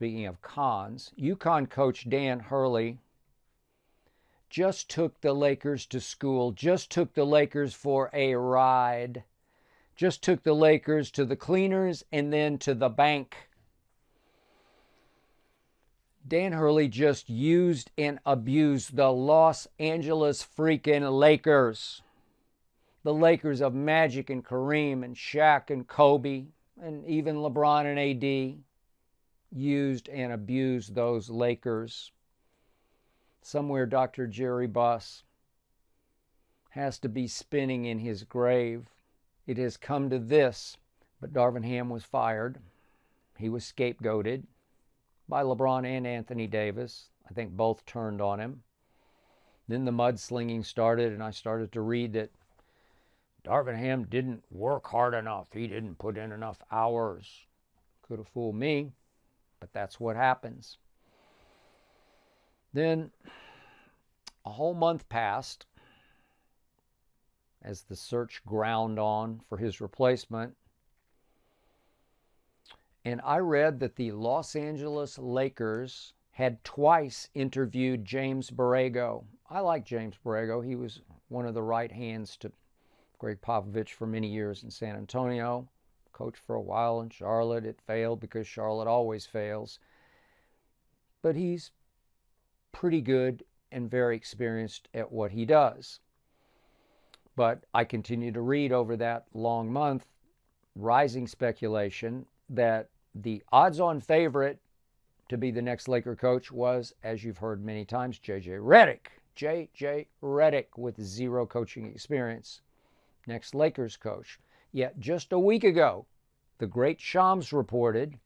speaking of cons, UConn coach Dan Hurley just took the Lakers to school, just took the Lakers for a ride, just took the Lakers to the cleaners and then to the bank. Dan Hurley just used and abused the Los Angeles freaking Lakers. The Lakers of Magic and Kareem and Shaq and Kobe and even LeBron and AD used and abused those Lakers. Somewhere Dr. Jerry Buss has to be spinning in his grave. It has come to this, but Darvin Ham was fired. He was scapegoated by LeBron and Anthony Davis. I think both turned on him. Then the mudslinging started, and I started to read that Darvin Ham didn't work hard enough. He didn't put in enough hours. Could have fooled me, but that's what happens. Then a whole month passed as the search ground on for his replacement. And I read that the Los Angeles Lakers had twice interviewed James Borrego. I like James Borrego. He was one of the right hands to Greg Popovich for many years in San Antonio. Coached for a while in Charlotte. It failed because Charlotte always fails. But he's pretty good and very experienced at what he does. But I continue to read over that long month rising speculation that the odds-on favorite to be the next Laker coach was, as you've heard many times, J.J. Redick. J.J. Redick with zero coaching experience. Next Lakers coach. Yet just a week ago, the great Shams reported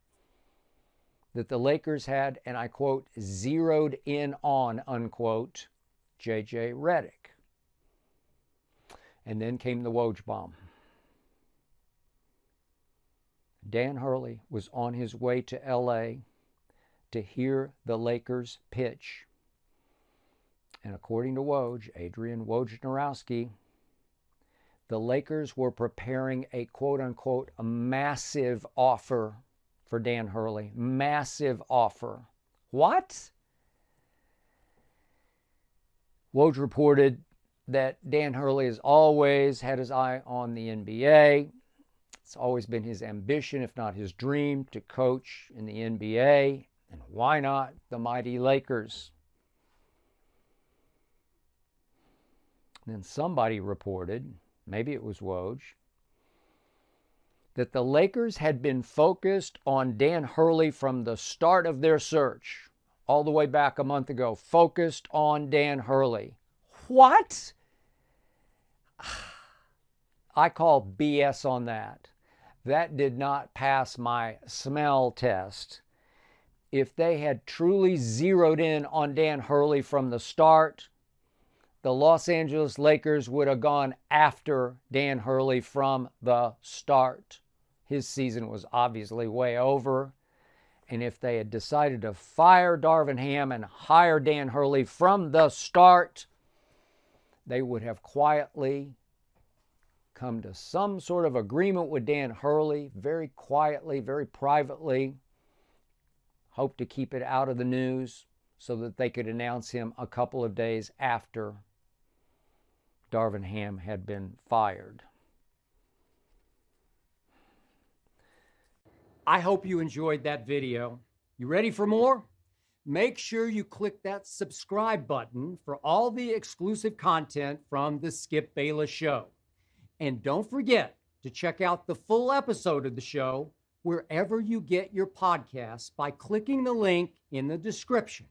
that the Lakers had, and I quote, zeroed in on, unquote, J.J. Redick. And then came the Woj bomb. Dan Hurley was on his way to L.A. to hear the Lakers pitch. And according to Woj, Adrian Wojnarowski, the Lakers were preparing a quote-unquote a massive offer for Dan Hurley. Massive offer. What? Woj reported that Dan Hurley has always had his eye on the NBA. It's always been his ambition, if not his dream, to coach in the NBA. And why not the mighty Lakers? And then somebody reported, maybe it was Woj, that the Lakers had been focused on Dan Hurley from the start of their search, all the way back a month ago, focused on Dan Hurley. What? I call BS on that. That did not pass my smell test. If they had truly zeroed in on Dan Hurley from the start, the Los Angeles Lakers would have gone after Dan Hurley from the start. His season was obviously way over. And if they had decided to fire Darvin Ham and hire Dan Hurley from the start, they would have quietly come to some sort of agreement with Dan Hurley, very quietly, very privately, hope to keep it out of the news so that they could announce him a couple of days after Darvin Ham had been fired. I hope you enjoyed that video. You ready for more? Make sure you click that subscribe button for all the exclusive content from the Skip Bayless Show. And don't forget to check out the full episode of the show wherever you get your podcasts by clicking the link in the description.